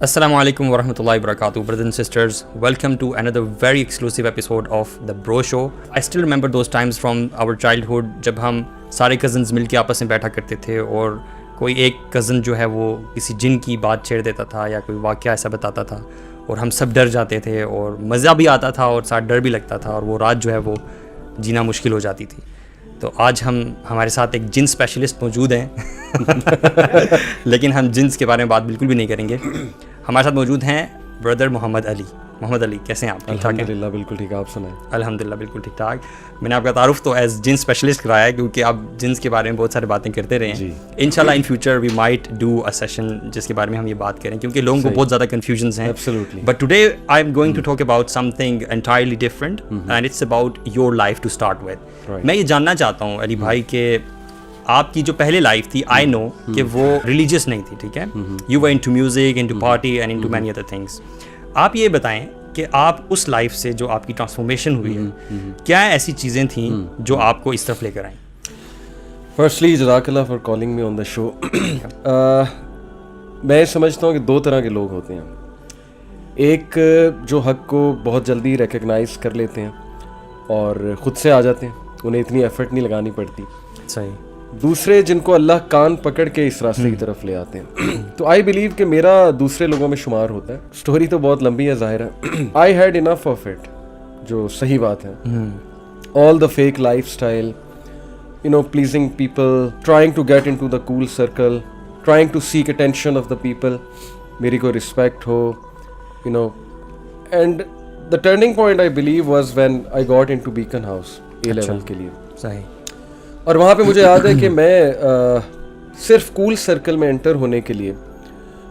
Assalamu alaikum warahmatullahi wabarakatuh, brothers and sisters. Welcome to another very exclusive episode of The Bro Show. I still remember those times from our childhood جب ہم سارے cousins مل کے آپس میں بیٹھا کرتے تھے اور کوئی ایک کزن جو ہے وہ کسی جن کی بات چھیڑ دیتا تھا یا کوئی واقعہ ایسا بتاتا تھا اور ہم سب ڈر جاتے تھے اور مزہ بھی آتا تھا اور ساتھ ڈر بھی لگتا تھا اور وہ رات جو ہے وہ جینا مشکل ہو جاتی تھی. تو آج ہمارے ساتھ ایک جن اسپیشلسٹ موجود ہیں لیکن ہم جنس کے بارے میں بات بالکل بھی نہیں کریں گے. ہمارے ساتھ موجود ہیں بردر محمد علی. محمد علی کیسے ہیں آپ؟ ٹھیک ٹھاک ہیں؟ الحمدللہ بالکل ٹھیک. آپ سنائیں؟ الحمدللہ بالکل ٹھیک ٹھاک. میں نے آپ کا تعارف تو ایز جن اسپیشلسٹ کرایا ہے کیونکہ آپ جنس کے بارے میں بہت ساری باتیں کرتے رہے ہیں. انشاءاللہ in future we might do a session جس کے بارے میں ہم یہ بات کریں کیونکہ لوگوں کو بہت زیادہ کنفیوژنز ہیں. But today I am going to talk about something entirely different and it's about your life to start with. میں یہ جاننا چاہتا ہوں علی بھائی کہ آپ کی جو پہلے لائف تھی آئی نو کہ وہ ریلیجیس نہیں تھی, ٹھیک ہے, you were into music, into party and into many other things. آپ یہ بتائیں کہ آپ اس لائف سے جو آپ کی ٹرانسفارمیشن ہوئی ہے کیا ایسی چیزیں تھیں جو آپ کو اس طرف لے کر آئیں؟ فرسٹلی جزاک اللہ فار کالنگ می آن دا شو. میں سمجھتا ہوں کہ دو طرح کے لوگ ہوتے ہیں. ایک جو حق کو بہت جلدی ریکگنائز کر لیتے ہیں اور خود سے آ جاتے ہیں, انہیں اتنی ایفرٹ نہیں لگانی پڑتی. صحیح. دوسرے جن کو اللہ کان پکڑ کے اس راستے کی طرف لے آتے ہیں. تو آئی بلیو کہ میرا دوسرے لوگوں میں شمار ہوتا ہے. اسٹوری تو بہت لمبی ہے ظاہر ہے. I had enough of it, جو صحیح بات ہے. All the fake lifestyle, you know, pleasing people, trying to get into the cool circle, trying to seek attention of the people, میری کو رسپیکٹ ہو, you know. And the turning point I believe was when I got into Beaconhouse A level کے لیے. صحیح. اور وہاں پہ مجھے یاد ہے کہ میں صرف کول سرکل میں انٹر ہونے کے لیے,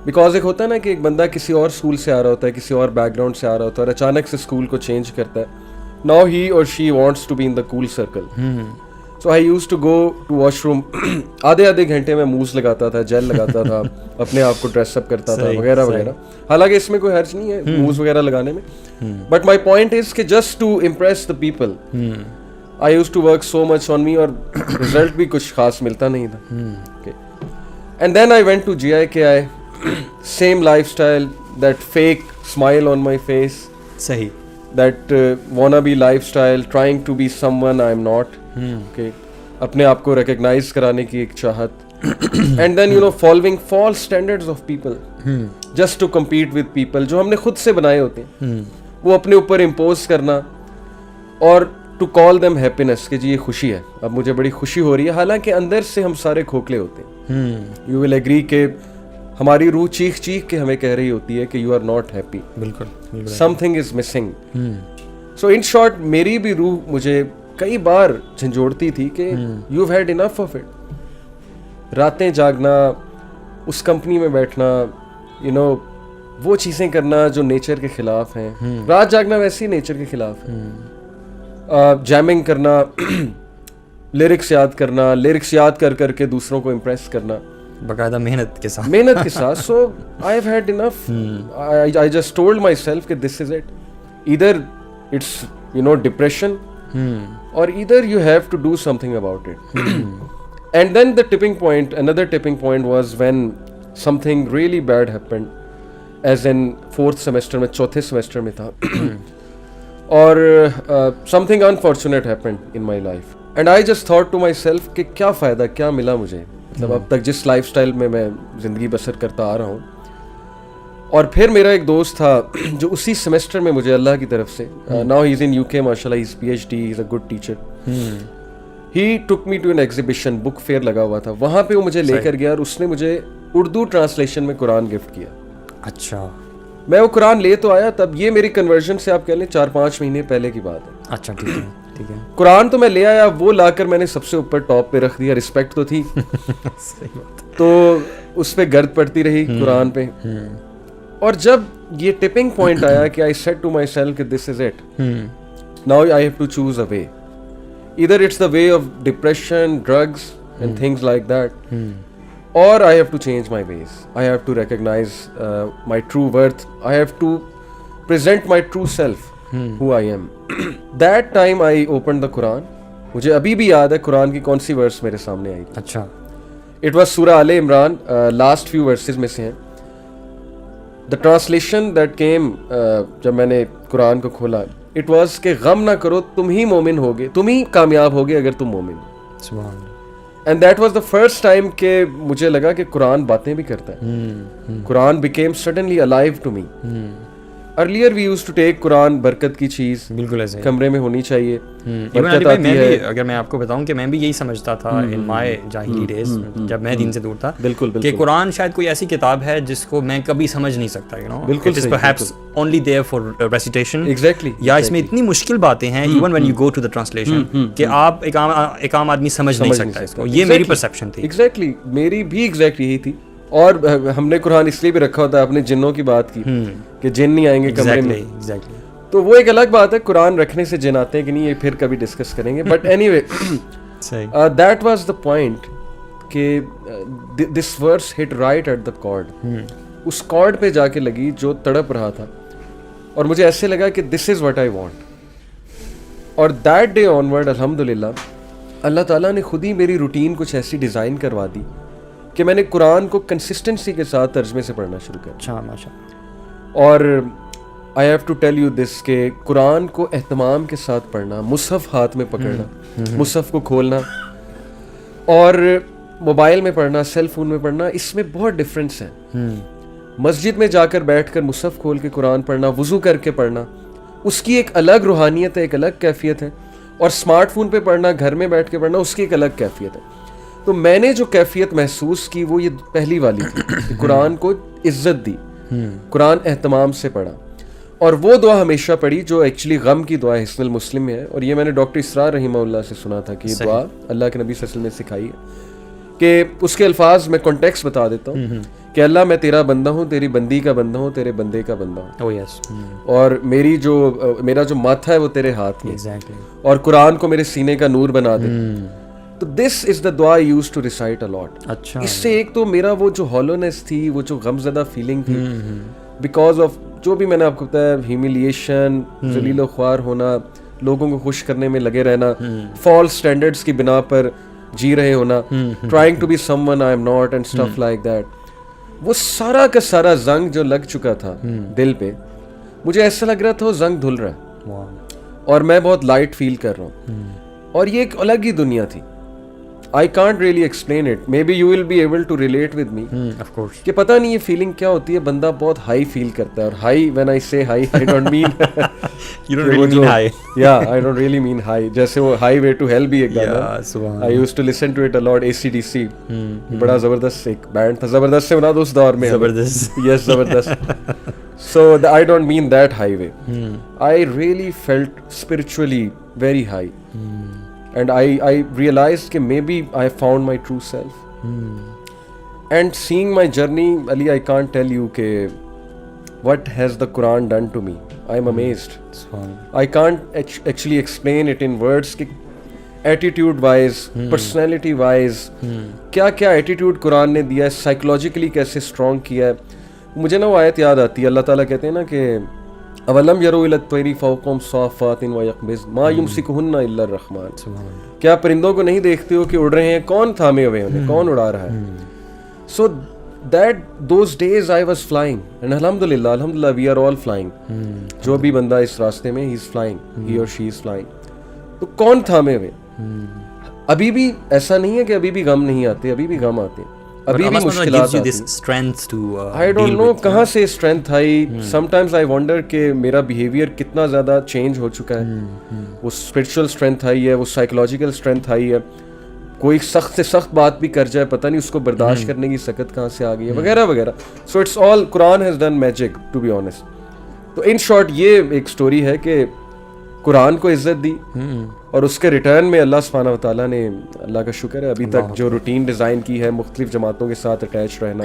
بیکاز ایک ہوتا ہے نا کہ ایک بندہ کسی اور اسکول سے آ رہا ہوتا ہے, کسی اور بیک گراؤنڈ سے آ رہا ہوتا ہے اور اچانک سے اسکول کو چینج کرتا ہے. ناؤ ہی اور she wants to be in the cool circle. So I used to go to washroom, آدھے گھنٹے میں موز لگاتا تھا, جیل لگاتا تھا, اپنے آپ کو ڈریس اپ کرتا تھا وغیرہ وغیرہ. حالانکہ اس میں کوئی حرج نہیں ہے موز وغیرہ لگانے میں, بٹ مائی پوائنٹ از کہ just to impress the people I used to work so much on me اور رزلٹ بھی کچھ خاص ملتا نہیں تھا. And then I went to GIKI, same lifestyle, that fake smile on my face. صحیح. That wannabe lifestyle, trying to be someone I'm not. Okay. اپنے آپ کو ریکگنائز کرانے کی ایک چاہت. And then, you know, following false standards of people. Just to compete with people جو ہم نے خود سے بنائے ہوتے ہیں, وہ اپنے اوپر امپوز کرنا اور ٹو کال دیم ہیپینس کہ جی یہ خوشی ہے, اب مجھے بڑی خوشی ہو رہی ہے, حالانکہ اندر سے ہم سارے کھوکھلے ہوتے ہیں. یو ول ایگری کہ ہماری روح چیخ چیخ کے ہمیں کہہ رہی ہوتی ہے کہ یو آر ناٹ ہیپی, بالکل some thing is missing. So in short میری بھی روح مجھے کئی بار جھنجھوڑتی تھی کہ you have had enough of it. راتیں جاگنا, اس کمپنی میں بیٹھنا, یو نو, وہ چیزیں کرنا جو نیچر کے خلاف ہیں. رات جاگنا ویسے ہی نیچر کے خلاف ہے. جیمنگ کرنا, لیرکس یاد کرنا, لیرکس یاد کر کر کے دوسروں کو امپریس کرنا, باقاعدہ محنت کے ساتھ. So I have had enough. I just told myself کہ دس از اٹ. ادھر اٹس, یو نو, ڈپریشن, اور ادھر you have to do something about it. And then the tipping point, اندر tipping point was when something really bad happened. As in 4th semester میں, 4تھے semester میں تھا, اور something unfortunate happened in my life. And I just thought to myself کہ کیا فائدہ, کیا ملا مجھے, مطلب اب تک جس لائف اسٹائل میں میں زندگی بسر کرتا آ رہا ہوں. اور پھر میرا ایک دوست تھا جو اسی سیمسٹر میں مجھے اللہ کی طرف سے, now he is in UK ماشاء اللہ, he is PhD, he is a good teacher. He took me to an exhibition, book fair لگا ہوا تھا, وہاں پہ وہ مجھے لے کر گیا اور اس نے مجھے اردو ٹرانسلیشن میں قرآن گفٹ کیا. اچھا. میں وہ قرآن لے تو آیا, تب یہ میری کنورژن سے آپ کہہ لیں 4-5 مہینے پہلے کی بات ہے. اچھا, ٹھیک ہے, ٹھیک ہے. قرآن تو میں لے آیا, وہ لا کر میں نے سب سے اوپر ٹاپ پہ رکھ دیا. رسپیکٹ تو تھی تو اس پہ گرد پڑتی رہی قرآن پہ. اور جب یہ ٹپنگ پوائنٹ آیا کہ I said to myself کہ this is it, now I have to choose a way. ادھر it's the way of depression, drugs and things like that, or I have to change my ways. I have to recognize my true worth. I have to present my true self, who I am. That time I opened the Quran. مجھے ابھی بھی یاد ہے قرآن کی کون سی ورس میرے سامنے آئی. اچھا. It was سورہ آل عمران, last few verses میں سے ہیں. the translation that came جب میں نے قرآن کو کھولا, it was کہ غم نہ کرو, تم ہی مومن ہوگے, تم ہی کامیاب ہوگے اگر تم مومن ہو. سبحان اللہ. And that was the first time کہ مجھے لگا کہ قرآن باتیں بھی کرتا ہے. قرآن became suddenly alive to me. Earlier we used to take قرآن برکت کی چیز, بالکل ایسے کمرے میں ہونی چاہیے, برکت آتی ہے. اگر میں آپ کو بتاؤں کہ میں بھی یہی سمجھتا تھا in my جاہلی days, جب میں دین سے دور تھا, بالکل کہ قرآن شاید کوئی ایسی کتاب ہے جس کو میں کبھی سمجھ نہیں سکتا, you know, بالکل it is perhaps only there for recitation. Exactly. یا اس میں اتنی مشکل باتیں ہیں even when you go to the translation کہ آپ ایک عام آدمی سمجھ نہیں سکتا اس کو. یہ میری پرسیپشن تھی. ایگزیکٹلی, میری بھی ایگزیکٹلی یہی تھی. اور ہم نے قرآن اس لیے بھی رکھا ہوتا ہے, اپنے جنوں کی بات کی کہ جن نہیں آئیں گے کمرے میں, تو وہ ایک الگ بات ہے. قرآن رکھنے سے جن آتے ہیں کہ نہیں, یہ پھر کبھی ڈسکس کریں گے. But anyway, that was the point کہ this verse hit right at the card. اس کارڈ پہ جا کے لگی جو تڑپ رہا تھا, اور مجھے ایسے لگا کہ this is what I want. اور دیٹ ڈے آنورڈ الحمدللہ اللہ تعالیٰ نے خود ہی میری روٹین کچھ ایسی ڈیزائن کروا دی کہ میں نے قرآن کو کنسسٹنسی کے ساتھ ترجمے سے پڑھنا شروع کیا. اچھا, ماشاءاللہ. اور I have to tell you this کہ قرآن کو اہتمام کے ساتھ پڑھنا, مصحف ہاتھ میں پکڑنا, مصحف کو کھولنا, اور موبائل میں پڑھنا, سیل فون میں پڑھنا, اس میں بہت ڈفرینس ہے. مسجد میں جا کر بیٹھ کر مصحف کھول کے قرآن پڑھنا, وضو کر کے پڑھنا, اس کی ایک الگ روحانیت ہے, ایک الگ کیفیت ہے. اور اسمارٹ فون پہ پڑھنا, گھر میں بیٹھ کے پڑھنا, اس کی ایک الگ کیفیت ہے. تو میں نے جو کیفیت محسوس کی وہ یہ پہلی والی تھی کہ قرآن کو عزت دی, قرآن اہتمام سے پڑھا. اور وہ دعا ہمیشہ پڑھی جو ایکچولی غم کی دعا حصن المسلم میں ہے, اور یہ میں نے ڈاکٹر اسرار رحمہ اللہ سے سنا تھا کہ یہ دعا اللہ کے نبی صلی اللہ علیہ وسلم نے سکھائی ہے. کہ اس کے الفاظ میں کانٹیکسٹ بتا دیتا ہوں کہ اللہ میں تیرا بندہ ہوں, تیری بندی کا بندہ ہوں, تیرے بندے کا بندہ ہوں, اور میرا جو ماتھا ہے وہ تیرے ہاتھ میں, اور قرآن کو میرے سینے کا نور بنا دے. تو دس از دا دعا آئی یوز ٹو ریسائٹ الاٹ. اچھا, اس سے ایک تو میرا وہ جو ہالونیس تھی, وہ جو غم زدہ فیلنگ تھی, بیکاز آف جو بھی میں نے آپ کو بتایا, ہیومیلیشن, ذلیل و خوار ہونا, لوگوں کو خوش کرنے میں لگے رہنا, فالس اسٹینڈرڈس کی بنا پر جی رہے ہونا, trying to be someone I am not and stuff like that, وہ سارا کا سارا زنگ جو لگ چکا تھا دل پہ, مجھے ایسا لگ رہا تھا وہ زنگ دھل رہا ہے, اور میں بہت لائٹ فیل کر رہا ہوں. اور یہ ایک الگ ہی دنیا تھی. I can't really explain it. Maybe you will be able to relate with me. Of course. کہ پتہ نہیں یہ فیلنگ کیا ہوتی ہے, بندہ بہت ہائی فیل کرتا ہے. اور high, when I say high, I don't mean you don't really mean high. Yeah, I don't really mean high. جیسے وہ Highway to Hell بھی ایک گانا, I used to listen to it a lot. AC/DC بڑا زبردست ایک band تھا, زبردست سے بنا دو اس دور میں. زبردست. Yes, زبردست. So I don't mean that highway. I really felt spiritually very high. And I realized کہ maybe I found my true self. And seeing my journey, Ali, I can't tell you کہ what has the Quran done to me. I'm amazed. I can't actually explain it in words کہ attitude wise, personality wise, کیا کیا attitude قرآن نے دیا ہے, psychologically کیسے strong کیا ہے. مجھے نا وہ آیت یاد آتی ہے, اللہ تعالیٰ کہتے ہیں نا کہ اولم یروا الی الطیر فوقہم صافات ویقبضن ما یمسکہن الا الرحمن. کیا پرندوں کو نہیں دیکھتے ہو کہ اڑ رہے ہیں, کون تھامے ہوئے ہیں, کون اڑا رہا ہے. So that those days I was flying, and الحمدللہ وی آر آل فلائنگ. جو بھی بندہ اس راستے میں, ہی از فلائنگ, ہی اور شی از فلائنگ. تو کون تھامے ہوئے. ابھی بھی ایسا نہیں ہے کہ ابھی بھی غم نہیں آتے, ابھی بھی غم آتے ہیں, ابھی بھی مشکلات آتی ہیں. I don't know کہاں سے strength I. Sometimes I wonder کہ میرا بیہیویئر کتنا زیادہ چینج ہو چکا ہے. وہ اسپرچل اسٹرینتھ آئی ہے, وہ سائیکولوجیکل اسٹرینتھ آئی ہے. کوئی سخت سے سخت بات بھی کر جائے, پتہ نہیں اس کو برداشت کرنے کی سکت کہاں سے آ گئی ہے, وغیرہ وغیرہ. So it's all, Quran has done magic to be honest. تو ان شارٹ یہ ایک اسٹوری ہے کہ قرآن کو عزت دی, اور اس کے ریٹرن میں اللہ سبحانہ وتعالیٰ نے, اللہ کا شکر ہے, ابھی تک جو روٹین ڈیزائن کی ہے, مختلف جماعتوں کے ساتھ اٹیچ رہنا,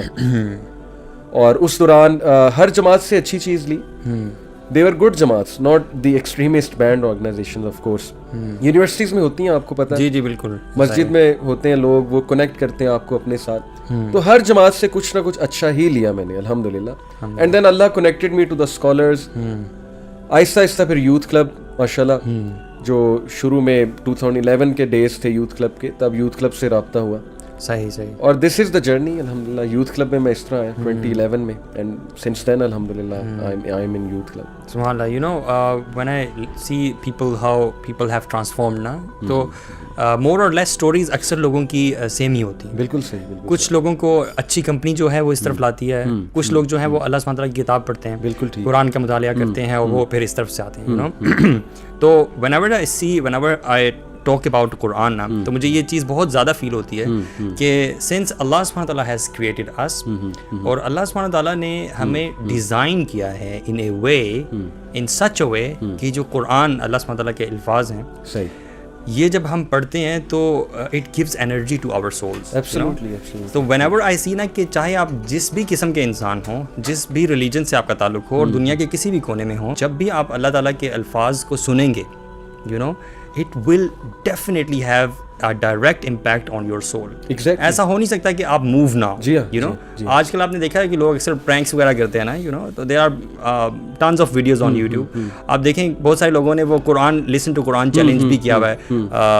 اور اس دوران ہر جماعت سے اچھی چیز لی. they were good جماعت, not the extremist band organizations of course. Universities میں ہوتی ہیں, آپ کو پتہ ہے. جی جی بالکل. مسجد میں ہوتے ہیں لوگ, وہ کنیکٹ کرتے ہیں آپ کو اپنے ساتھ. تو ہر جماعت سے کچھ نہ کچھ اچھا ہی لیا میں نے الحمدللہ. And then Allah connected me to the scholars. آہستہ آہستہ پھر یوتھ کلب, ماشاءاللہ, جو شروع میں 2011 کے ڈیز تھے یوتھ کلب کے, تب یوتھ کلب سے رابطہ ہوا. صحیح صحیح. اور دس از دا جرنی. الحمدللہ یوتھ کلب میں اس طرح آیا 2011 میں, اینڈ سنس دین الحمدللہ I am in youth club. سبحان اللہ. You know, when I see people, how people have transformed نا, تو مور اور لیس اسٹوریز اکثر لوگوں کی سیم ہی ہوتی ہیں. بالکل صحیح, بالکل. کچھ لوگوں کو اچھی کمپنی جو ہے وہ اس طرف لاتی ہے, کچھ لوگ جو ہیں وہ اللہ سبحانہ تعالیٰ کی کتاب پڑھتے ہیں, بالکل ٹھیک, قرآن کا مطالعہ کرتے ہیں, اور وہ پھر اس طرف سے آتے ہیں, یو نو. تو whenever I talk about قرآن نا, تو مجھے یہ چیز بہت زیادہ فیل ہوتی ہے کہ سنس اللہ سبحانہ تعالیٰ ہیز کریٹڈ اس, اور اللہ سبحانہ تعالیٰ نے ہمیں ڈیزائن کیا ہے ان اے وے, ان سچ اے وے کہ جو قرآن اللہ سبحانہ تعالیٰ کے الفاظ ہیں, صحیح, یہ جب ہم پڑھتے ہیں تو it gives energy to our souls. تو وین ایور آئی سی نا کہ چاہے آپ جس بھی قسم کے انسان ہوں, جس بھی ریلیجن سے آپ کا تعلق ہو, اور دنیا کے کسی بھی کونے میں ہوں, جب بھی آپ اللہ تعالیٰ کے الفاظ کو سنیں گے, you know, it will definitely have a direct impact on your soul. Exactly. ایسا ہو نہیں سکتا کہ آپ موو نہ ہو, یو نو. آج کل آپ نے دیکھا ہے کہ لوگ اکثر پرینکس وغیرہ کرتے ہیں نا, یو نو, تو there are tons of videos on YouTube. آپ دیکھیں بہت سارے لوگوں نے وہ قرآن لسن ٹو قرآن چیلنج بھی کیا ہوا ہے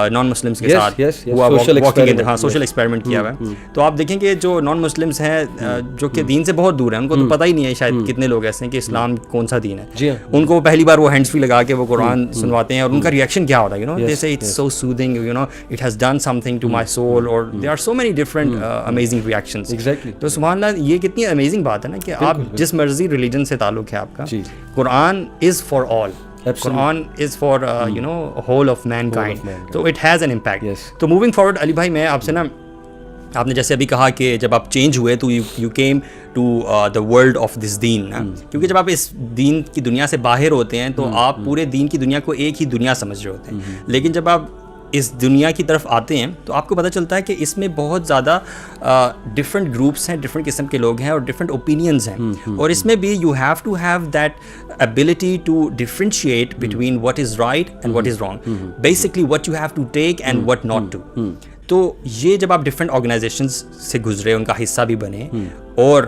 نان مسلمس کے ساتھ, سوشل ایکسپیریمنٹ کیا ہوا ہے. تو آپ دیکھیں کہ جو نان مسلمس ہیں جو کہ دین سے بہت دور ہیں, ان کو تو پتہ ہی نہیں ہے شاید کتنے لوگ ایسے ہیں کہ اسلام کون سا دین ہے. ان کو پہلی بار وہ ہینڈس فری لگا کے وہ قرآن سنواتے ہیں, اور ان کا ریئیکشن کیا ہوتا ہے, you know, they say it's so soothing, you know, it has done something to my soul, اور there are so many different amazing reactions. تو سبحان اللہ, یہ کتنی امیزنگ بات ہے نا کہ آپ جس مرضی ریلیجن سے تعلق ہے آپ کا, Quran is for all, Quran is for you know whole of mankind, تو اٹ ہیز این امپیکٹ. تو موونگ فارورڈ علی بھائی, میں آپ سے نا, آپ نے جیسے ابھی کہا کہ جب آپ چینج ہوئے تو you came to the world of this دین, کیونکہ جب آپ اس دین کی دنیا سے باہر ہوتے ہیں تو آپ پورے دین کی دنیا کو ایک ہی دنیا سمجھ رہے ہوتے ہیں, لیکن جب آپ اس دنیا کی طرف آتے ہیں تو آپ کو پتہ چلتا ہے کہ اس میں بہت زیادہ ڈفرینٹ گروپس ہیں, ڈفرینٹ قسم کے لوگ ہیں, اور ڈفرینٹ اوپینینز ہیں, اور اس میں بھی you have to have that ability to differentiate between what is right and what is wrong, basically what you have to take and what not to. تو یہ جب آپ ڈفرینٹ آرگنائزیشنز سے گزرے, ان کا حصہ بھی بنے, اور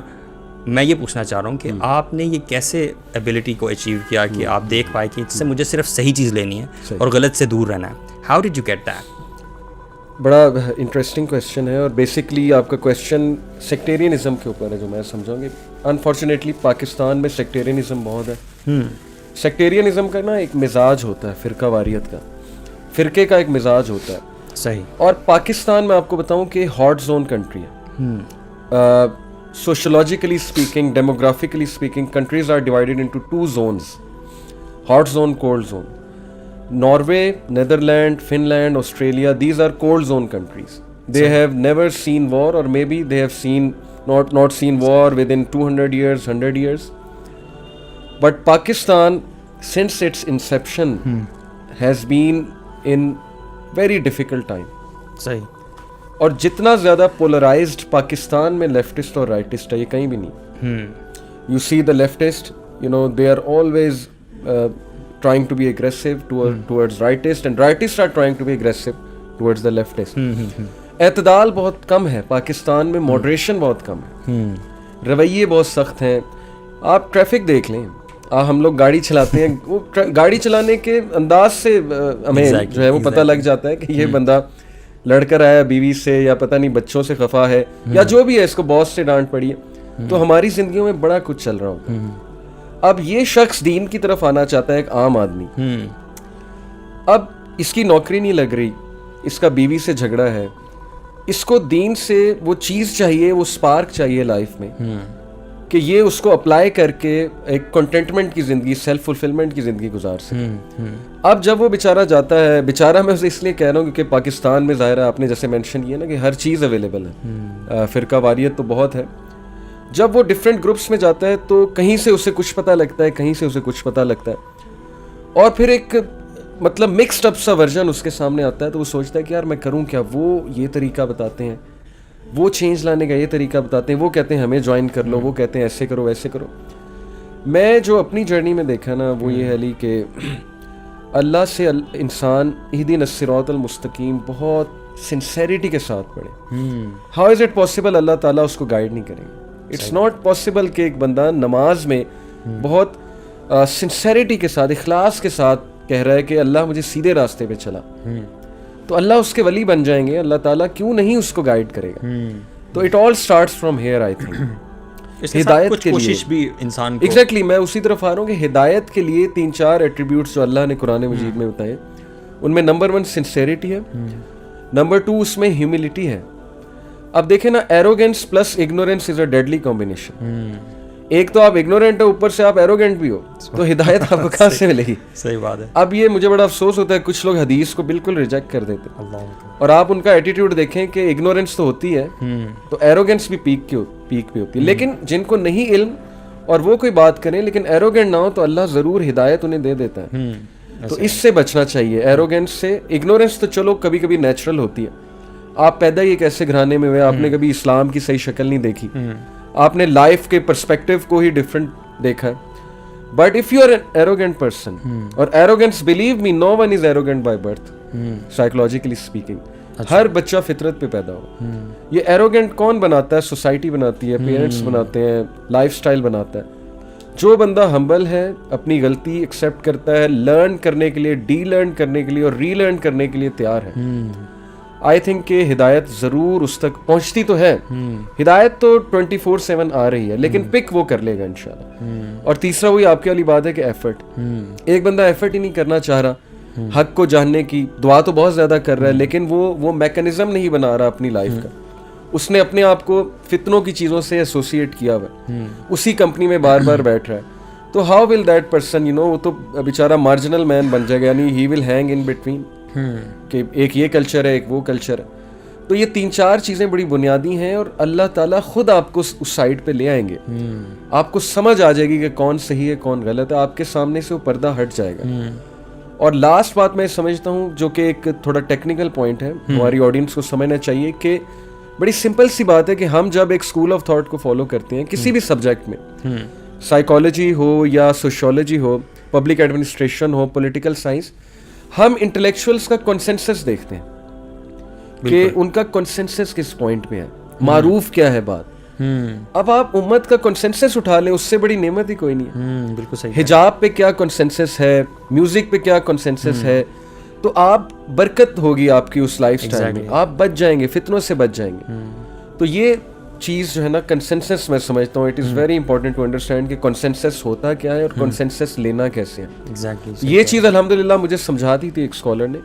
میں یہ پوچھنا چاہ رہا ہوں کہ آپ نے یہ کیسے ایبلٹی کو اچیو کیا کہ آپ دیکھ پائے کہ اس سے مجھے صرف صحیح چیز لینی ہے اور غلط سے دور رہنا ہے. How did you get that? بڑا انٹرسٹنگ کویشچن ہے, اور بیسکلی آپ کا کویشچن سیکٹیرینزم کے اوپر ہے, جو میں سمجھاؤں گی. انفارچونیٹلی پاکستان میں سیکٹیرینزم بہت ہے. سیکٹیرینزم کا نا ایک مزاج ہوتا ہے, فرقہ واریت کا, فرقے کا ایک مزاج ہوتا ہے. صحیح. اور پاکستان میں آپ کو بتاؤں کہ ہاٹ زون کنٹری ہے. Sociologically speaking, demographically speaking, countries are divided into 2 zones, hot zone, cold zone. Norway, Netherlands, Finland, Australia, these are cold zone countries. They have never seen war, or maybe they have seen not seen war within 200 years, 100 years. But Pakistan, since its inception, has been in very difficult time. صحیح. اور جتنا زیادہ polarised Pakistan میں leftist اور rightist ہے, یہ کہیں بھی نہیں. You see the leftist, you know, they are always trying to be aggressive towards rightists, and rightists are trying to be aggressive towards the leftist. اعتدال بہت کم ہے پاکستان میں, ماڈریشن بہت کم ہے, رویے بہت سخت ہیں. آپ ٹریفک دیکھ لیں, ہم لوگ گاڑی چلاتے ہیں, وہ گاڑی چلانے کے انداز سے ہمیں جو ہے وہ پتہ لگ جاتا ہے کہ یہ بندہ لڑ کر آیا بیوی سے, یا پتہ نہیں بچوں سے خفا ہے, یا جو بھی ہے, اس کو باس سے ڈانٹ پڑی ہے. تو ہماری زندگیوں میں بڑا کچھ چل رہا ہوتا ہے. اب یہ شخص دین کی طرف آنا چاہتا ہے, ایک عام آدمی. اب اس کی نوکری نہیں لگ رہی, اس کا بیوی سے جھگڑا ہے, اس کو دین سے وہ چیز چاہیے, وہ سپارک چاہیے لائف میں, کہ یہ اس کو اپلائی کر کے ایک کنٹینٹمنٹ کی زندگی, سیلف فلفلمنٹ کی زندگی گزار سکے. اب جب وہ بیچارہ جاتا ہے, بیچارہ میں اسے اس لیے کہہ رہا ہوں کیونکہ پاکستان میں ظاہر ہے, آپ نے جیسے مینشن کیا نا کہ ہر چیز اویلیبل ہے, فرقہ واریت تو بہت ہے. جب وہ ڈفرینٹ گروپس میں جاتا ہے تو کہیں سے اسے کچھ پتہ لگتا ہے, کہیں سے اسے کچھ پتہ لگتا ہے, اور پھر ایک مطلب مکسڈ اپ سا ورژن اس کے سامنے آتا ہے. تو وہ سوچتا ہے کہ یار میں کروں کیا. وہ یہ طریقہ بتاتے ہیں, وہ چینج لانے کا یہ طریقہ بتاتے ہیں, وہ کہتے ہیں ہمیں جوائن کر لو, وہ کہتے ہیں ایسے کرو ویسے کرو. میں جو اپنی جرنی میں دیکھا نا, وہ یہ ہے لی کہ اللہ سے انسان اہدنا الصراط المستقیم بہت سنسیریٹی کے ساتھ پڑھے. ہاؤ از اٹ پاسبل اللہ تعالیٰ اس کو گائیڈ نہیں کریں گے. اٹس ناٹ پاسبل کہ ایک بندہ نماز میں بہت سنسیریٹی کے ساتھ, اخلاص کے ساتھ کہہ رہا ہے کہ اللہ مجھے سیدھے راستے پہ چلا. تو اللہ اس کے ولی بن جائیں گے, اللہ تعالیٰ کیوں نہیں اس کو گائیڈ کرے گا. تو it all starts from here I think. ہدایت کے لیے بھی انسان کو ایگزیکٹلی میں اسی طرف آ رہا ہوں کہ ہدایت کے لیے 3-4 ایٹریبیوٹس جو اللہ نے قرآن مجید میں بتائے, ان میں نمبر 1 سنسیریٹی ہے, نمبر 2 اس میں ہیوملٹی ہے. اب دیکھیں نا, ایروگینس پلس اگنورینس از اے ڈیڈلی کمبینیشن. ایک تو آپ اگنورینٹ ہو, اوپر سے آپ ایروگینٹ بھی ہو, تو ہدایت آپ کو کہاں سے ملے گی؟ صحیح بات ہے. اب یہ مجھے بڑا افسوس ہوتا ہے, کچھ لوگ حدیث کو بالکل ریجیکٹ کر دیتے ہیں, اور آپ ان کا ایٹیٹیوڈ دیکھیں کہ اگنورینس تو ہوتی ہے تو ایروگینس بھی پیک پہ ہوتی ہے. لیکن جن کو نہیں علم اور وہ کوئی بات کریں لیکن ایروگینٹ نہ ہو, تو اللہ ضرور ہدایت انہیں دے دیتا ہے. تو اس سے بچنا چاہیے, ایروگینس سے. اگنورینس تو چلو کبھی کبھی نیچرل ہوتی ہے. آپ پیدا ہی ایک ایسے گھرانے میں ہوئے, آپ نے کبھی اسلام کی صحیح شکل نہیں دیکھی, آپ نے لائف کے پرسپیکٹیو کو ہی ڈفرینٹ دیکھا ہے. But if you are an arrogant person, اور arrogance believe me no one is arrogant by birth, psychologically speaking, ہر بچہ فطرت پہ پیدا ہو. یہ ایروگینٹ کون بناتا ہے؟ سوسائٹی بناتی ہے, پیرنٹس بناتے ہیں, لائف سٹائل بناتا ہے. جو بندہ ہمبل ہے, اپنی غلطی ایکسیپٹ کرتا ہے, لرن کرنے کے لیے, ڈی لرن کرنے کے لیے اور ری لرن کرنے کے لیے تیار ہے, آئی تھنک کہ ہدایت ضرور اس تک پہنچتی تو ہے. ہدایت تو 24/7 آ رہی ہے, لیکن پک وہ کر لے گا انشاءاللہ. اور تیسرا وہی آپ کی والی بات ہے کہ ایفرٹ. ایک بندہ ایفرٹ ہی نہیں کرنا چاہ رہا حق کو جاننے کی, دعا تو بہت زیادہ کر رہا ہے, لیکن وہ میکانزم نہیں بنا رہا اپنی لائف کا. اس نے اپنے آپ کو فتنوں کی چیزوں سے ایسوسیٹ کیا ہوا ہے, اسی کمپنی میں بار بار بیٹھ رہا ہے. تو ہاؤ ول دیٹ پرسن, وہ تو بیچارہ مارجنل مین بن جائے گا, یعنی ہی ول ہینگ ان بٹوین, کہ ایک یہ کلچر ہے, ایک وہ کلچر ہے. تو یہ 3-4 چیزیں بڑی بنیادی ہیں, اور اللہ تعالیٰ خود آپ کو اس سائڈ پہ لے آئیں گے. آپ کو سمجھ آ جائے گی کہ کون صحیح ہے کون غلط ہے, آپ کے سامنے سے وہ پردہ ہٹ جائے گا. اور لاسٹ بات میں سمجھتا ہوں, جو کہ ایک تھوڑا ٹیکنیکل پوائنٹ ہے, ہماری آڈینس کو سمجھنا چاہیے کہ بڑی سمپل سی بات ہے کہ ہم جب ایک اسکول آف تھاٹ کو فالو کرتے ہیں کسی بھی سبجیکٹ میں, سائیکالوجی ہو یا سوشیولوجی ہو, پبلک ایڈمنسٹریشن ہو, پولیٹیکل سائنس, ہم انٹلیکچوئلس کا کنسنسس دیکھتے ہیں کہ ان کا کنسنسس کس پوائنٹ پہ ہے, معروف کیا ہے بات. اب آپ امت کا کنسنسس اٹھا لیں, اس سے بڑی نعمت ہی کوئی نہیں ہے. بالکل صحیح. حجاب پہ کیا کنسنسس ہے, میوزک پہ کیا کنسنسس ہے, تو آپ برکت ہوگی آپ کی اس لائف سٹائل میں, آپ بچ جائیں گے, فتنوں سے بچ جائیں گے. تو یہ چیز جو ہے نا کنسنسس, میں سمجھتا ہوں it is very important to understand کہ کنسنسس ہوتا کیا ہے اور کنسنسس لینا کیسے ہے. یہ چیز الحمدللہ مجھے سمجھا دی تھی ایک اسکالر نے,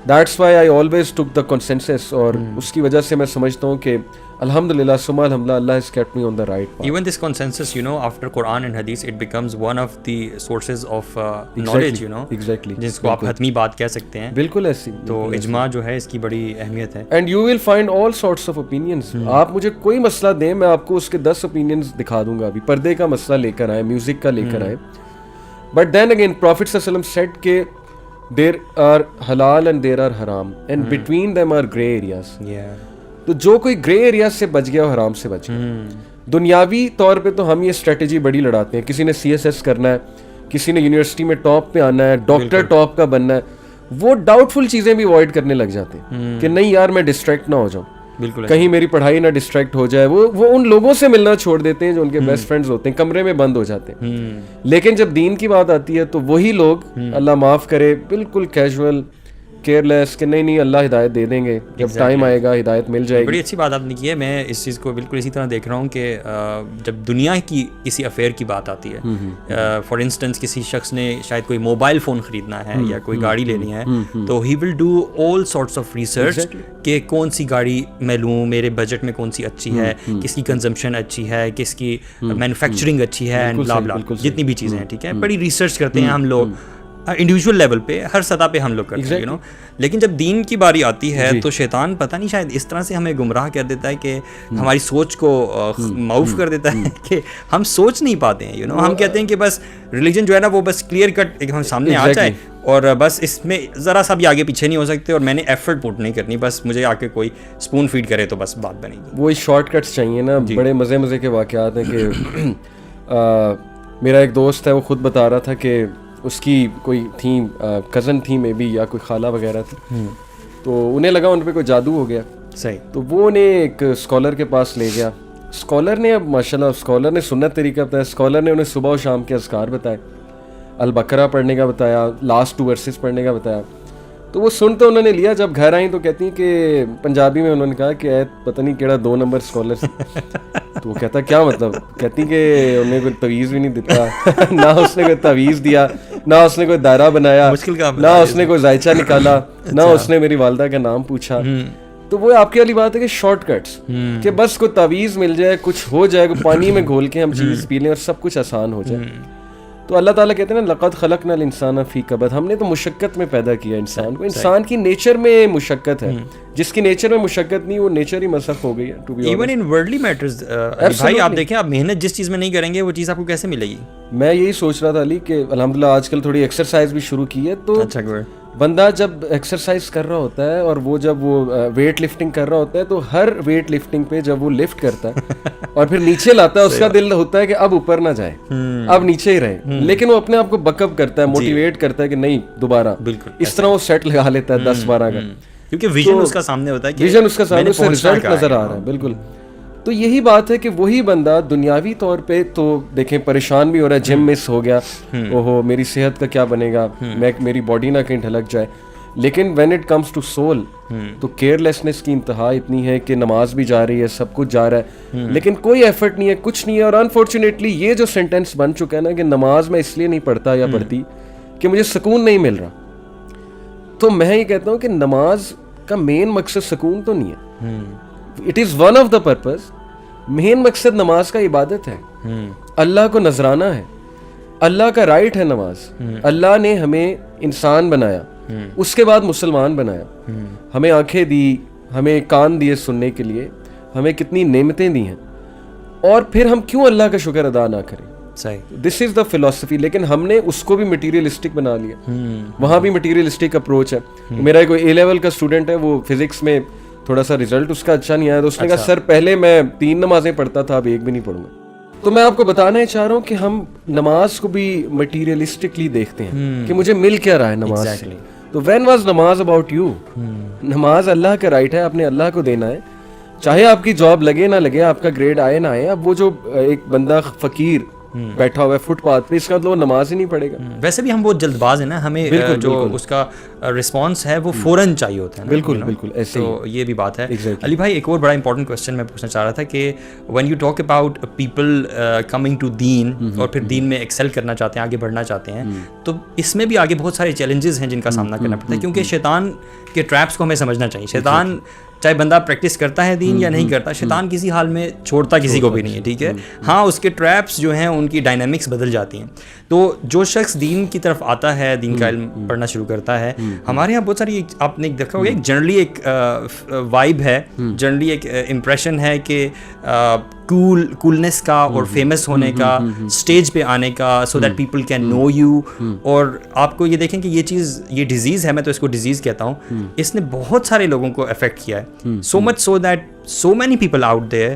that's why I always took the consensus, اور اس کی وجہ سے میں سمجھتا ہوں کہ الحمدللہ ثم الحمدللہ اللہ has kept me on the right path. Even this consensus, after Quran and Hadith, it becomes one of the sources of knowledge, Exactly. جس کو آپ حتمی بات کہہ سکتے ہیں. بالکل ایسی. تو اجماع جو ہے اس کی بڑی اہمیت ہے. And you will find all sorts of opinions. آپ مجھے کوئی مسئلہ دیں, میں آپ کو اس کے 10 opinions دکھا دوں گا. ابھی پردے کا مسئلہ لے کر آئے, میوزک کا لے کر آئے. But then again, Prophet صلی اللہ علیہ وسلم said کہ there are halal and there are haram, and between them are grey areas. تو جو کوئی گرے ایریا سے بچ گیا وہ حرام سے بچ گیا. دنیاوی طور پہ تو ہم یہ اسٹریٹجی بڑی لڑاتے ہیں, کسی نے CSS کرنا ہے, کسی نے یونیورسٹی میں ٹاپ پہ آنا ہے, ڈاکٹر ٹاپ کا بننا ہے, وہ ڈاؤٹ فل چیزیں بھی اوائڈ کرنے لگ جاتے ہیں کہ نہیں یار میں ڈسٹریکٹ نہ ہو جاؤں, بالکل کہیں میری پڑھائی نہ ڈسٹریکٹ ہو جائے. وہ ان لوگوں سے ملنا چھوڑ دیتے ہیں جو ان کے بیسٹ فرینڈز ہوتے ہیں, کمرے میں بند ہو جاتے ہیں. لیکن جب دین کی بات آتی ہے تو وہی لوگ, اللہ معاف کرے, بالکل کیجول, کیئر لیس, کہ نہیں اللہ ہدایت دے دیں گے, جب ٹائم آئے گا ہدایت مل جائے گی. بڑی اچھی بات آپ نے کی ہے. میں اس چیز کو بالکل اسی طرح دیکھ رہا ہوں کہ جب دنیا کی کسی افیئر کی بات آتی ہے, فار انسٹنس کسی شخص نے شاید کوئی موبائل فون خریدنا ہے یا کوئی گاڑی لینی ہے, تو he will do all sorts of research کہ کون سی گاڑی میں لوں, میرے بجٹ میں کون سی اچھی ہے, کس کی کنزمپشن اچھی ہے, کس کی مینوفیکچرنگ اچھی ہے, اینڈ بلا بلا جتنی بھی چیزیں ہیں. ٹھیک ہے, بڑی ریسرچ کرتے ہیں ہم لوگ, انڈیویجول لیول پہ, ہر سطح پہ ہم لوگ کرتے ہیں. لیکن جب دین کی باری آتی ہے تو شیطان پتہ نہیں شاید اس طرح سے ہمیں گمراہ کر دیتا ہے کہ ہماری سوچ کو معاف کر دیتا ہے کہ ہم سوچ نہیں پاتے ہیں. ہم کہتے ہیں کہ بس ریلیجن جو ہے نا وہ بس کلیئر کٹ ہم سامنے آ جائے, اور بس اس میں ذرا سا بھی آگے پیچھے نہیں ہو سکتے, اور میں نے ایفرٹ پٹ نہیں کرنی, بس مجھے آ کے کوئی اسپون فیڈ کرے تو بس بات بنے گی. وہی شارٹ کٹس چاہیے نا. بڑے مزے کے واقعات ہیں کہ میرا ایک دوست ہے, وہ خود بتا رہا تھا کہ اس کی کوئی تھی کزن تھی مے بی, یا کوئی خالہ وغیرہ تھی, تو انہیں لگا ان پہ کوئی جادو ہو گیا. صحیح. تو وہ انہیں ایک اسکالر کے پاس لے گیا. اسکالر نے, اب ماشاءاللہ اسکالر نے سنت طریقہ بتایا, اسکالر نے انہیں صبح و شام کے اذکار بتائے, البقرہ پڑھنے کا بتایا, لاسٹ 2 ورسز پڑھنے کا بتایا. تو وہ سن تو انہوں نے لیا. جب گھر آئیں تو کہتی ہیں کہ پنجابی میں انہوں نے کہا کہ پتہ نہیں کیڑا 2 نمبر اسکالر سے. تو وہ کہتا کیا مطلب؟ کہتی کہ انہیں کوئی تویز بھی نہیں دیتا, نہ اس نے کوئی تویز دیا, نہ اس نے کوئی دائرہ بنایا, نہ اس نے کوئی ذائچہ نکالا, نہ اس نے میری والدہ کا نام پوچھا. تو وہ آپ کی والی بات ہے کہ شارٹ کٹس, کہ بس کوئی تعویذ مل جائے, کچھ ہو جائے, کوئی پانی میں گھول کے ہم چیز پی لیں اور سب کچھ آسان ہو جائے. تو اللہ تعالیٰ کہتے ہیں نا لقد خلقنا الانسان فی کبد, ہم نے تو مشقت میں پیدا کیا انسان کو. انسان کی نیچر میں مشقت ہے, جس کی نیچر میں مشقت نہیں وہ نیچر ہی مسخ ہو گئی ہے. ایون ان ورلڈلی میٹرز بھائی آپ دیکھیں, آپ محنت جس چیز میں نہیں کریں گے وہ چیز آپ کو کیسے ملے گی. میں یہی سوچ رہا تھا علی کہ الحمدللہ آج کل تھوڑی ایکسرسائز بھی شروع کی ہے. تو بندہ جب ایکسرسائز کر رہا ہوتا ہے اور وہ جب وہ ویٹ لفٹنگ کر رہا ہوتا ہے, تو ہر ویٹ لفٹنگ پہ جب وہ لفٹ کرتا ہے اور پھر نیچے لاتا ہے, اس کا دل ہوتا ہے کہ اب اوپر نہ جائے, اب نیچے ہی رہے. لیکن وہ اپنے آپ کو بک اپ کرتا ہے, موٹیویٹ کرتا ہے کہ نہیں دوبارہ. اس طرح وہ سیٹ لگا لیتا ہے 10-12 کا, کیونکہ ویژن اس کا سامنے ہوتا ہے, ویژن اس کا سامنے, اس سے رزلٹ نظر آ رہا ہے. بالکل. تو یہی بات ہے کہ وہی بندہ دنیاوی طور پہ تو دیکھیں پریشان بھی ہو رہا ہے, جم مس ہو گیا, اوہو میری صحت کا کیا بنے گا, میری باڈی نہ کہیں ڈھلک جائے. لیکن when it comes to soul, تو کیئر لیسنس کی انتہا اتنی ہے کہ نماز بھی جا رہی ہے, سب کچھ جا رہا ہے, لیکن کوئی ایفرٹ نہیں ہے, کچھ نہیں ہے. اور انفارچونیٹلی یہ جو سینٹینس بن چکا ہے نا کہ نماز میں اس لیے نہیں پڑھتا یا پڑھتی کہ مجھے سکون نہیں مل رہا, تو میں یہ کہتا ہوں کہ نماز کا مین مقصد سکون تو نہیں ہے. It is one of the purpose. Main مقصد نماز کا عبادت ہے, اللہ کو نذرانہ ہے, اللہ کا رائٹ ہے نماز. اللہ نے ہمیں انسان بنایا, اس کے بعد مسلمان بنایا, ہمیں آنکھیں دی, ہمیں کان دیے سننے کے لیے, ہمیں کتنی نعمتیں دی ہیں, اور پھر ہم کیوں اللہ کا شکر ادا نہ کریں. دس از دا فلاسفی. لیکن ہم نے اس کو بھی مٹیریلسٹک بنا لیا, وہاں بھی مٹیریلسٹک اپروچ ہے. میرا کوئی اے لیول کا اسٹوڈنٹ ہے, وہ فزکس میں تھوڑا سا رزلٹ اس کا اچھا نہیں آیا, تو اس نے کہا سر پہلے میں 3 نمازیں پڑھتا تھا, اب 1 بھی نہیں پڑھوں گا. تو میں آپ کو بتانا ہی چاہ رہا ہوں کہ ہم نماز کو بھی مٹیریلسٹکلی دیکھتے ہیں کہ مجھے مل کیا رہا ہے نماز سے. تو وین واز نماز اباؤٹ یو؟ نماز اللہ کا رائٹ ہے, آپ نے اللہ کو دینا ہے, چاہے آپ کی جاب لگے نہ لگے, آپ کا گریڈ آئے نہ آئے. اب وہ جو ایک بندہ فقیر بیٹھا ہوا ہے فٹ پاتھ پہ, اس کا مطلب نماز ہی نہیں پڑھے گا. ویسے بھی ہم بہت جلد باز ہیں نا, ہمیں جو اس کا رسپانس ہے وہ فوراً چاہیے ہوتا ہے. بالکل بالکل ایسے, تو یہ بھی بات ہے. علی بھائی ایک اور بڑا امپورٹنٹ کوسچن میں پوچھنا چاہ رہا تھا کہ when you talk about people coming to دین اور پھر دین میں ایکسل کرنا چاہتے ہیں, آگے بڑھنا چاہتے ہیں, تو اس میں بھی آگے بہت سارے چیلنجز ہیں جن کا سامنا کرنا پڑتا ہے, کیونکہ شیطان کے ٹریپس کو ہمیں سمجھنا چاہیے. شیطان چاہے بندہ پریکٹس کرتا ہے دین یا نہیں کرتا, شیطان کسی حال میں چھوڑتا کسی کو بھی نہیں ہے, ٹھیک ہے. ہاں اس کے ٹریپس جو ہیں ان کی ڈائنامکس بدل جاتی ہیں. تو جو شخص دین کی طرف آتا ہے, دین کا علم پڑھنا شروع کرتا ہے, ہمارے یہاں بہت ساری آپ نے دیکھا ہوگا ایک جنرلی ایک وائب ہے, جنرلی ایک امپریشن ہے کہ کولنس کا اور فیمس ہونے کا, اسٹیج پہ آنے کا, so that people can know you. اور آپ کو یہ دیکھیں کہ یہ چیز, یہ ڈیزیز ہے, میں تو اس کو ڈیزیز کہتا ہوں, اس نے بہت سارے لوگوں کو افیکٹ کیا ہے. So much so that so many people out there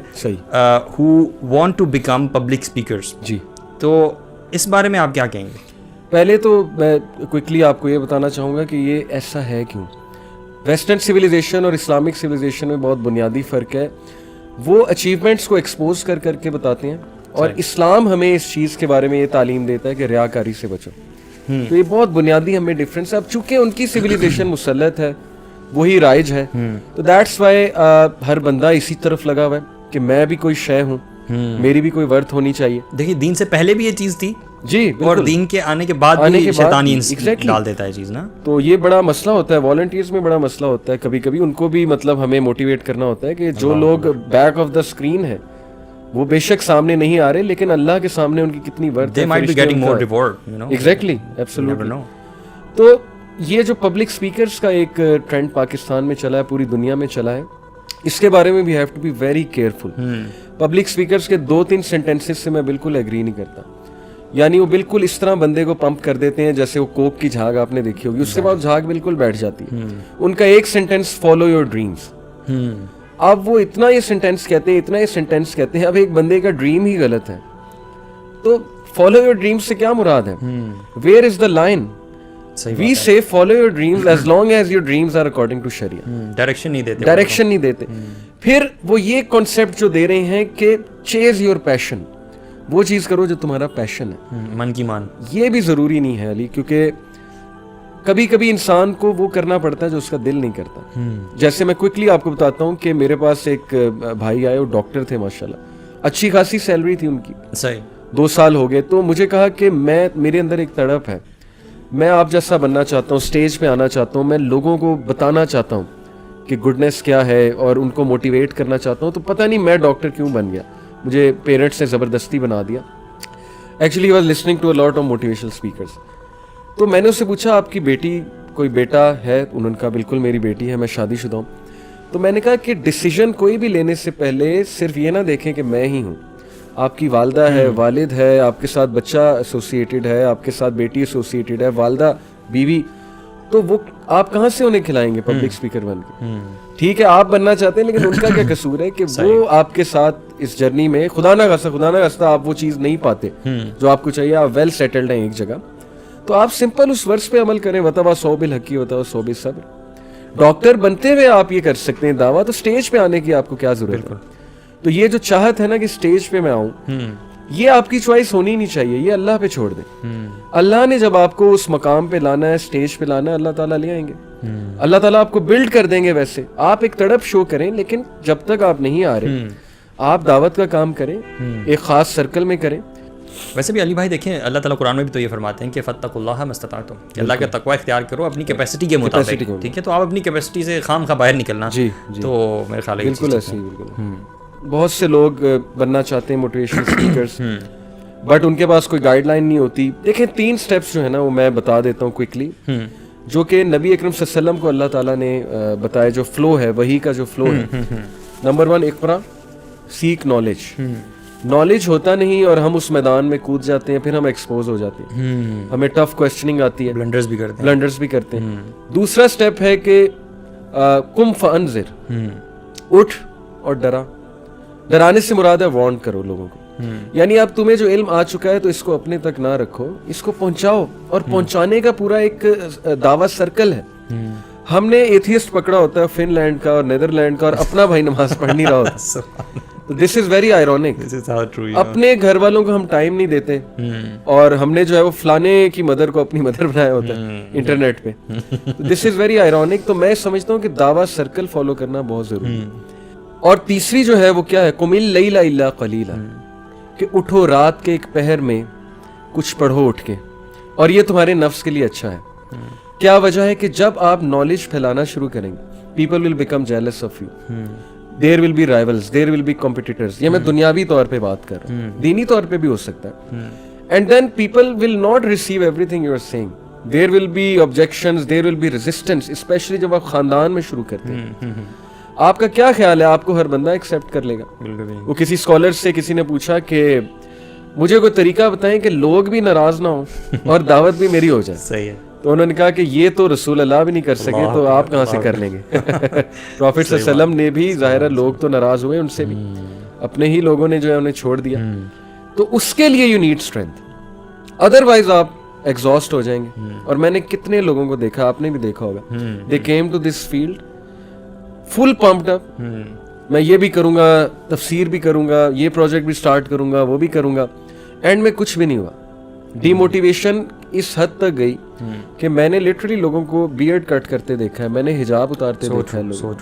who want to become public speakers. جی, تو اس بارے میں آپ کیا کہیں گے؟ پہلے تو میں کوئکلی آپ کو یہ بتانا چاہوں گا کہ یہ ایسا ہے کیوں. ویسٹرن سویلائزیشن اور اسلامک سویلائزیشن میں بہت بنیادی فرق ہے. وہ اچیومنٹس کو ایکسپوز کر کے بتاتے ہیں, اور اسلام ہمیں اس چیز کے بارے میں یہ تعلیم دیتا ہے کہ ریاکاری سے بچو. تو یہ بہت بنیادی ہمیں ڈفرینس ہے. اب چونکہ ان کی سویلائزیشن مسلط ہے, وہی رائج ہے, تو دیٹس وائی ہر بندہ اسی طرف لگا ہوا ہے کہ میں بھی کوئی شے ہوں, میری بھی کوئی ورتھ ہونی چاہیے. دیکھیے دین سے پہلے بھی یہ چیز تھی جی, اور دین کے آنے کے بعد بھی شیطانی ڈال دیتا ہے چیز نا. تو یہ بڑا مسئلہ ہوتا ہے, والنٹیئرز میں بڑا مسئلہ ہوتا ہے. کبھی کبھی ان کو بھی مطلب ہمیں موٹیویٹ کرنا ہوتا ہے کہ جو لوگ بیک آف دا اسکرین ہے وہ بے شک سامنے نہیں آ رہے, لیکن اللہ کے سامنے ان کی کتنی ورتھ ہے. they might be getting more reward, you know. Exactly, absolutely. تو یہ جو پبلک اسپیکرز کا ایک ٹرینڈ پاکستان میں چلا ہے, پوری دنیا میں چلا ہے, اس کے بارے میں بھی have to be very careful. Public speakers کے 2-3 سینٹینسز سے میں بالکل ایگری نہیں کرتا. یعنی وہ بالکل اس طرح بندے کو پمپ کر دیتے ہیں جیسے وہ کوک کی جھاگ آپ نے دیکھی ہوگی, اس کے بعد جھاگ بالکل بیٹھ جاتی ہے. ان کا ایک سینٹینس فالو یور ڈریمز. اب وہ اتنا یہ سینٹینس کہتے ہیں, اب ایک بندے کا ڈریم ہی غلط ہے, تو فالو یور ڈریمز سے کیا مراد ہے؟ Where is the line? We say follow your dreams as long as your dreams are according to شریعہ. ڈائریکشن نہیں دیتے. پھر وہ یہ کانسیپٹ جو دے رہے ہیں کہ چیز یور پیشن, وہ چیز کرو جو تمہارا پیشن ہے, من کی مان. یہ بھی ضروری نہیں ہے علی, کیونکہ کبھی کبھی انسان کو وہ کرنا پڑتا ہے جو اس کا دل نہیں کرتا. جیسے میں کوئکلی آپ کو بتاتا ہوں کہ میرے پاس ایک بھائی آئے, وہ ڈاکٹر تھے ماشاءاللہ, اچھی خاصی سیلری تھی ان کی, صحیح 2 سال ہو گئے. تو مجھے کہا کہ میرے اندر ایک تڑپ ہے, میں آپ جیسا بننا چاہتا ہوں, اسٹیج پہ آنا چاہتا ہوں, میں لوگوں کو بتانا چاہتا ہوں کہ گڈنس کیا ہے اور ان کو موٹیویٹ کرنا چاہتا ہوں. تو پتہ نہیں میں ڈاکٹر کیوں بن گیا, مجھے پیرنٹس نے زبردستی بنا دیا. Actually was listening to a lot of motivational speakers. تو میں نے اس سے پوچھا آپ کی بیٹی, کوئی بیٹا ہے؟ انہوں نے کہا بالکل میری بیٹی ہے, میں شادی شدہ ہوں. تو میں نے کہا کہ ڈیسیژن کوئی بھی لینے سے پہلے صرف یہ نہ دیکھیں کہ میں ہی ہوں, آپ کی والدہ ہے, والد ہے, آپ کے ساتھ بچہ ایسوسیٹیڈ ہے, آپ کے ساتھ بیٹی ایسوسیٹیڈ ہے, والدہ, بیوی, تو وہ آپ کہاں سے انہیں کھلائیں گے پبلک اسپیکر بن کے؟ ٹھیک ہے آپ بننا چاہتے ہیں, لیکن ان کا کیا قصور ہے کہ وہ آپ کے ساتھ اس جرنی میں خدا نہ خاصہ آپ وہ چیز نہیں پاتے جو آپ کو چاہیے, آپ ویل سیٹلڈ ہیں ایک جگہ. تو آپ سمپل اس ورس پہ عمل کریں, وتوا صوب الحقی وتوا صوب الصبر. ڈاکٹر بنتے ہوئے آپ یہ کر سکتے ہیں دعویٰ, تو اسٹیج پہ آنے کی آپ کو کیا ضرورت ہے؟ تو یہ جو چاہت ہے نا کہ اسٹیج پہ میں آؤں, یہ آپ کی چوائس ہونی نہیں چاہیے, یہ اللہ پہ چھوڑ دیں. اللہ نے جب آپ کو اس مقام پہ لانا ہے, اسٹیج پہ لانا ہے, اللہ تعالیٰ لے آئیں گے, اللہ تعالیٰ آپ کو بلڈ کر دیں گے. ویسے آپ ایک تڑپ شو کریں, لیکن جب تک آپ نہیں آ رہے, آپ دعوت کا کام کریں, ایک خاص سرکل میں کریں. ویسے بھی علی بھائی دیکھیں, اللہ تعالیٰ قرآن میں بھی تو یہ فرماتے ہیں کہ فاتقوا اللہ ما استطعتم, کہ اللہ کا تقوی اختیار کرو اپنی کیپیسٹی کے مطابق. ٹھیک ہے, تو آپ اپنی کیپیسٹی سے خام خواہ باہر نکلنا, تو میرے خیال ہے بالکل ایسے ہی. بالکل بہت سے لوگ بننا چاہتے ہیں موٹیویشنل اسپیکرس, بٹ ان کے پاس کوئی گائیڈ لائن نہیں ہوتی. دیکھیں 3 اسٹیپس جو ہے نا وہ میں بتا دیتا ہوں کوئکلی, جو کہ نبی اکرم صلی اللہ علیہ وسلم کو اللہ تعالیٰ نے بتایا, جو فلو ہے وہی کا جو فلو ہے. نمبر 1, اقرا, سیک نالج. نالج ہوتا نہیں اور ہم اس میدان میں کود جاتے ہیں, پھر ہم ایکسپوز ہو جاتے ہیں, ہمیں ٹف کوسچننگ آتی ہے, بلنڈرز بھی کرتے ہیں. دوسرا اسٹیپ ہے کہ قم فانذر, اٹھ اور ڈرا. ڈرانے سے مراد ہے وارن کرو لوگوں کو, یعنی اب تمہیں جو علم آ چکا ہے تو اس کو اپنے تک نہ رکھو, اس کو پہنچاؤ. اور پہنچانے کا پورا ایک دعویٰ سرکل ہے. ہم نے ایتھیسٹ پکڑا ہوتا ہے فن لینڈ کا اور نیدرلینڈ کا, اور اپنا بھائی نماز پڑھ نہیں رہا ہوتا. دس از ویری آئرونک. اپنے گھر والوں کو ہم ٹائم نہیں دیتے, اور ہم نے جو ہے وہ فلانے کی مدر کو اپنی مدر بنایا ہوتا ہے انٹرنیٹ پہ. دس از ویری آئرونک. تو میں سمجھتا ہوں کہ دعویٰ سرکل فالو کرنا بہت ضروری ہے. اور تیسری جو ہے وہ کیا ہے, قم اللیل الا قلیلا, کہ اٹھو رات کے ایک پہر میں کچھ پڑھو اٹھ کے, اور یہ تمہارے نفس کے لیے اچھا ہے. کیا وجہ ہے کہ جب آپ نالج پھیلانا شروع کریں گے, people will become jealous of you, there will be rivals, there will be competitors. یہ میں دنیاوی طور پہ بات کر رہا ہوں, دینی طور پہ بھی ہو سکتا ہے. And then people will not receive everything you are seeing. There will be objections, there will be resistance, especially جب آپ خاندان میں شروع کرتے ہیں. آپ کا کیا خیال ہے, آپ کو ہر بندہ ایکسیپٹ کر لے گا؟ وہ کسی اسکالر سے کسی نے پوچھا کہ مجھے کوئی طریقہ بتائیں کہ لوگ بھی ناراض نہ ہوں اور دعوت بھی میری ہو جائے. صحیح ہے. تو انہوں نے کہا کہ یہ تو رسول اللہ بھی نہیں کر سکے, تو آپ کہاں سے کر لیں گے؟ پروفیٹ صلی اللہ علیہ وسلم نے بھی, ظاہر ہے لوگ تو ناراض ہوئے, ان سے بھی اپنے ہی لوگوں نے جو ہے انہیں چھوڑ دیا. تو اس کے لیے یو نیڈ اسٹرینتھ, ادروائز آپ ایگزاسٹ ہو جائیں گے. اور میں نے کتنے لوگوں کو دیکھا, آپ نے بھی دیکھا ہوگا, they came to this field full pumped up, میں یہ بھی کروں گا, تفسیر بھی کروں گا, یہ پروجیکٹ بھی سٹارٹ کروں گا, وہ بھی کروں گا, اینڈ میں کچھ بھی نہیں ہوا. ڈی موٹیویشن اس حد تک گئی کہ میں نے لٹرلی لوگوں کو بیئرڈ کٹ کرتے دیکھا ہے, میں نے حجاب اتارتے دیکھا ہے لوگوں.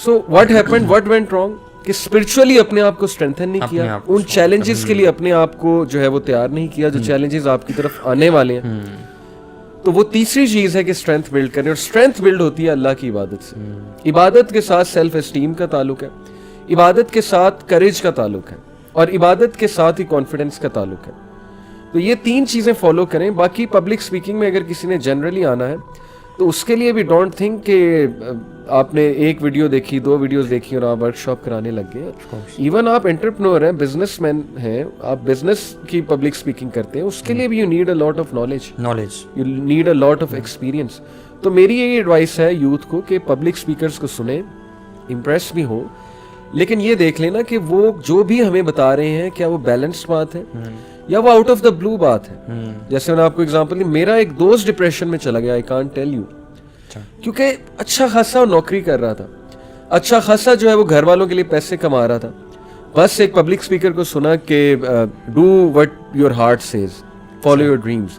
So what happened, what went wrong, کہ اسپرچولی اپنے آپ کو اسٹرینتھن نہیں کیا, ان چیلنجز کے لیے اپنے آپ کو جو ہے وہ تیار نہیں کیا جو چیلنجز آپ کی طرف آنے والے ہیں. تو وہ تیسری چیز ہے کہ اسٹرینتھ بلڈ کریں, اور اسٹرینتھ بلڈ ہوتی ہے اللہ کی عبادت سے. عبادت کے ساتھ سیلف اسٹیم کا تعلق ہے, عبادت کے ساتھ کریج کا تعلق ہے, اور عبادت کے ساتھ ہی کانفیڈنس کا تعلق ہے. تو یہ 3 چیزیں فالو کریں. باقی پبلک اسپیکنگ میں اگر کسی نے جنرلی آنا ہے تو اس کے لیے بھی ڈونٹ تھنک کہ آپ نے ایک ویڈیو دیکھی, 2 ویڈیوز دیکھی اور آپ ورک شاپ کرانے لگ گئے. ایون آپ انٹرپرینور ہیں, بزنس مین ہیں, آپ بزنس کی پبلک اسپیکنگ کرتے ہیں, اس کے لیے بھی you need a lot of knowledge, you need a lot of experience. تو میری یہی ایڈوائس ہے یوتھ کو کہ پبلک اسپیکرس کو سنیں, امپریس بھی ہوں, لیکن یہ دیکھ لینا کہ وہ جو بھی ہمیں بتا رہے ہیں کیا وہ بیلنس بات ہے یا وہ آؤٹ آف دا بلو بات ہے. جیسے میں نے آپ کو اگزامپل دی, میرا ایک دوست ڈپریشن میں چلا گیا, آئی کانٹ ٹیل یو, کیونکہ اچھا خاصا نوکری کر رہا تھا, اچھا خاصا جو ہے وہ گھر والوں کے لیے پیسے کما رہا تھا. بس ایک پبلک اسپیکر کو سنا کہ do what your heart says, follow your dreams,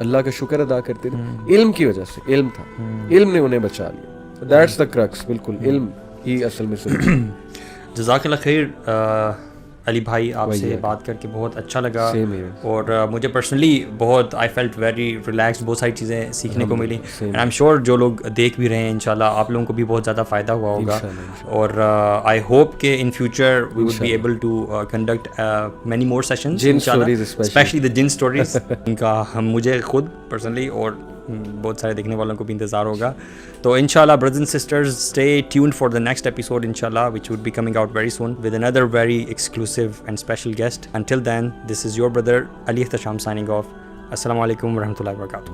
Allah کا شکر ادا کرتے تھے. علم کی وجہ سے, علم تھا, علم نے انہیں بچا لیا. That's the crux. بالکل علم ہی اصل میں سے. جزاک اللہ خیر علی بھائی, آپ سے بات کر کے بہت اچھا لگا, اور مجھے پرسنلی بہت آئی فیلٹ ویری ریلیکس, بہت ساری چیزیں سیکھنے کو ملی. اینڈ آئی ایم شیور جو لوگ دیکھ بھی رہے ہیں انشاءاللہ آپ لوگوں کو بھی بہت زیادہ فائدہ ہوا ہوگا, اور آئی ہوپ کہ in future we would be able to conduct many more sessions انشاءاللہ, اسپیشلی دا جن اسٹوریز. ان کا مجھے خود پرسنلی اور بہت سارے دیکھنے والوں کو بھی انتظار ہوگا. تو انشاءاللہ brothers and sisters, stay tuned for the next episode inshallah, which would be coming out very soon with another very exclusive and special guest. Until then, this is your brother Ali Ihtisham signing off. Assalamu alaikum wa rahmatullahi wa barakatuh.